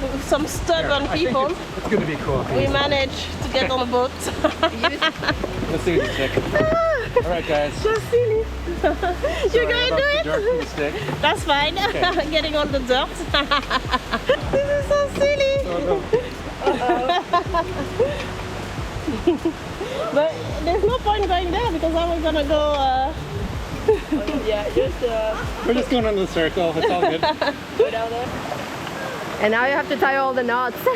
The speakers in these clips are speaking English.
with some stubborn people, It's going to be cool. we managed to get on a boat. Let's see what you stick. All right, guys. So silly. You're Sorry gonna about do the it? dirt from the stick. That's fine. Okay. Getting all the dirt. This is so silly. But there's no point going there because then we're gonna go. Yeah, just We're just going in the circle. It's all good. go down there. And now you have to tie all the knots. It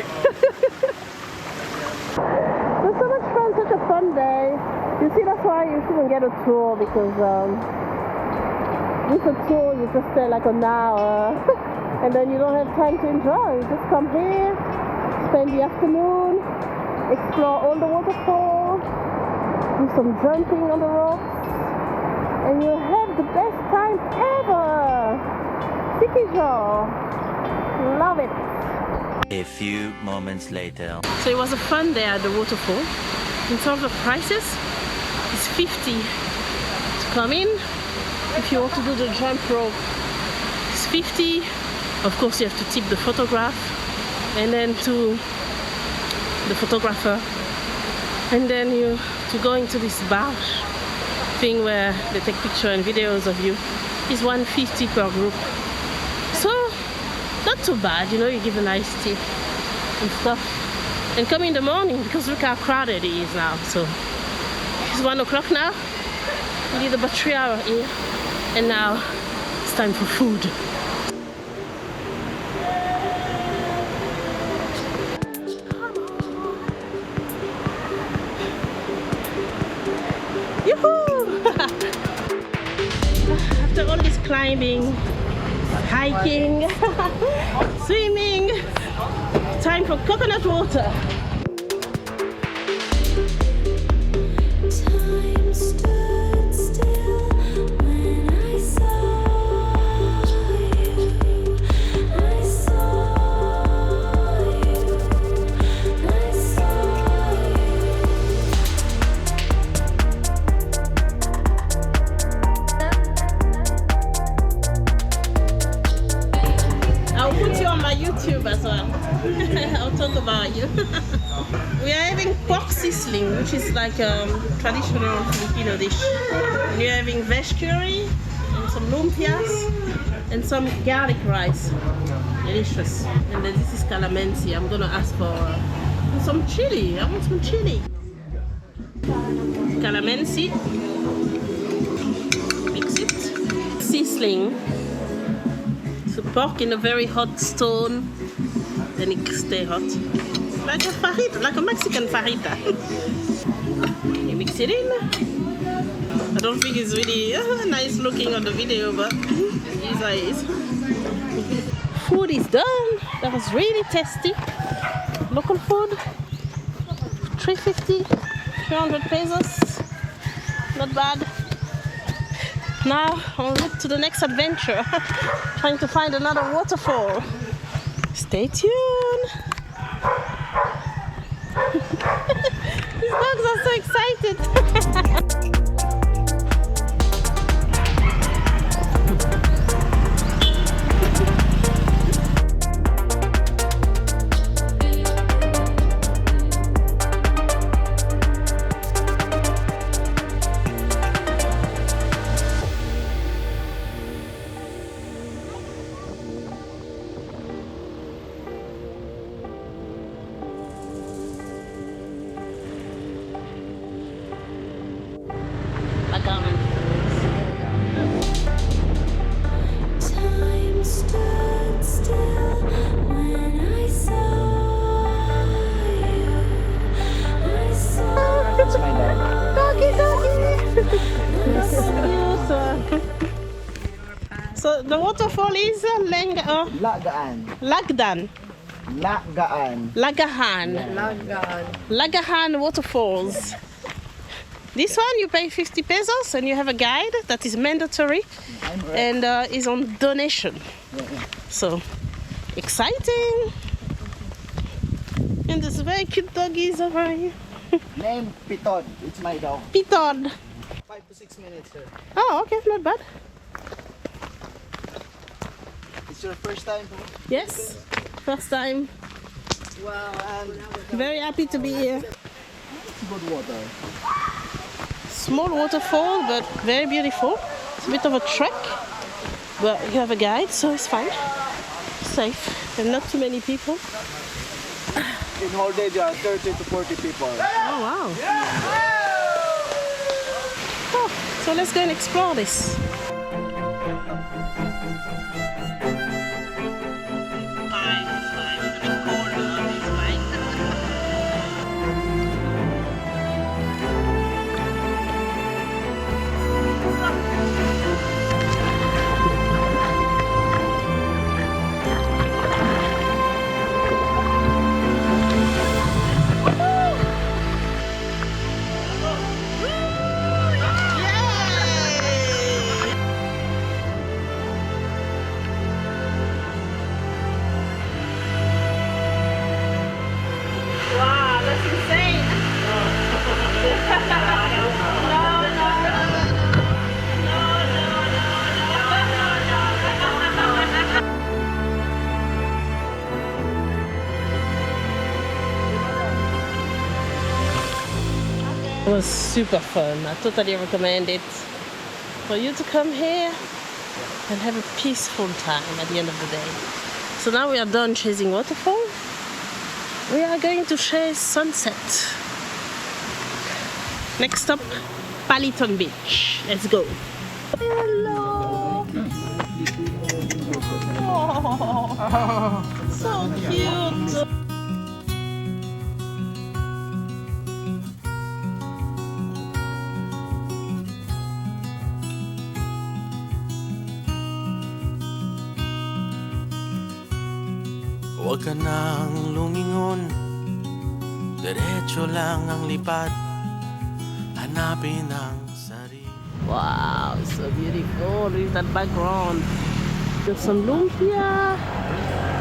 was so much fun, such a fun day. You see, that's why you shouldn't get a tour because with a tour you just stay like an hour and then you don't have time to enjoy. You just come here, spend the afternoon, explore all the waterfalls, do some jumping on the rocks, and you have the best time ever. Siquijor, love it. A few moments later. So it was a fun day at the waterfall. In terms of prices, it's 50 to come in. If you want to do the jump rope, it's 50. Of course, you have to tip the photograph and then to the photographer. And then you to go into this barge thing where they take pictures and videos of you is 150 per group. So not too bad, you know, you give a nice tip and stuff. And come in the morning because look how crowded it is now. So it's 1 o'clock now. We did about 3 hours here. And now it's time for food. Yoo-hoo! After all this climbing, hiking, swimming, time for coconut water. Time stood still when I saw you. I saw you. I saw I'll put you on my YouTube as well. I'll talk about you. We are having pork sisling, which is like a traditional Filipino dish. And we're having veg curry and some lumpias and some garlic rice. Delicious. And then this is calamansi. I'm gonna ask for some chili. I want some chili. Calamansi. Mix it. Sisling. So pork in a very hot stone, then it stay hot. Like a fajita, like a Mexican fajita. You mix it in. I don't think it's really nice looking on the video, but it is. Food is done. That was really tasty. Local food. 350, 300 pesos. Not bad. Now on route to the next adventure, trying to find another waterfall. Stay tuned. These dogs are so excited. Lagaan. time stood still when I saw you. I saw That's my dog. So the waterfall is Lagaan. Lagdan. Lagaan. Lagahan. Lagahan Waterfalls. This one you pay 50 pesos and you have a guide that is mandatory and is on donation. So exciting! And there's very cute doggies over here. Name Piton. It's my dog. Piton. 5 to 6 minutes, sir. Oh, okay, not bad. It's your first time? Yes. First time. Well, Very happy to be here. Good water. Small waterfall, but very beautiful. It's a bit of a trek, but you have a guide, so it's fine. Safe, and not too many people. In whole day, there are 30 to 40 people. Oh wow! Oh, so let's go and explore this. It was super fun. I totally recommend it for you to come here and have a peaceful time at the end of the day. So now we are done chasing waterfall. We are going to chase sunset. Next stop, Paliton Beach. Let's go. Hello. Oh, so cute. Huwag ka nang lumingon, diretso lang ang lipad, hanapin ang sarili. Wow, so beautiful. Look at that background. There's some lumpia.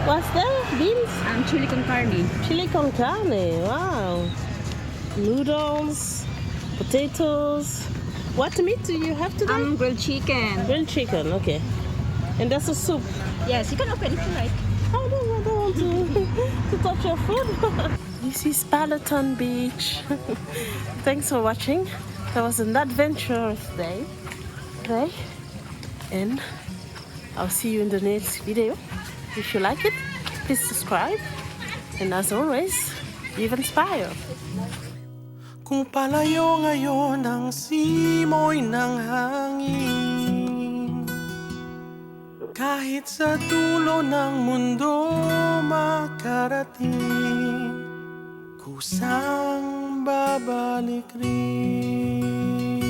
What's that? Beans? chili con carne. Chili con carne. Wow. Noodles, potatoes. What meat do you have today? Grilled chicken. Grilled chicken. Okay. And that's a soup. Yes, you can open if you like. I don't want to touch your food. This is Paliton Beach. Thanks for watching. That was an adventurous day today. And I'll see you in the next video. If you like it, please subscribe. And as always, live inspired. Kung palayo ngayon ang simoy ng hangin, kahit sa dulo ng mundo makarating, kusang babalik rin.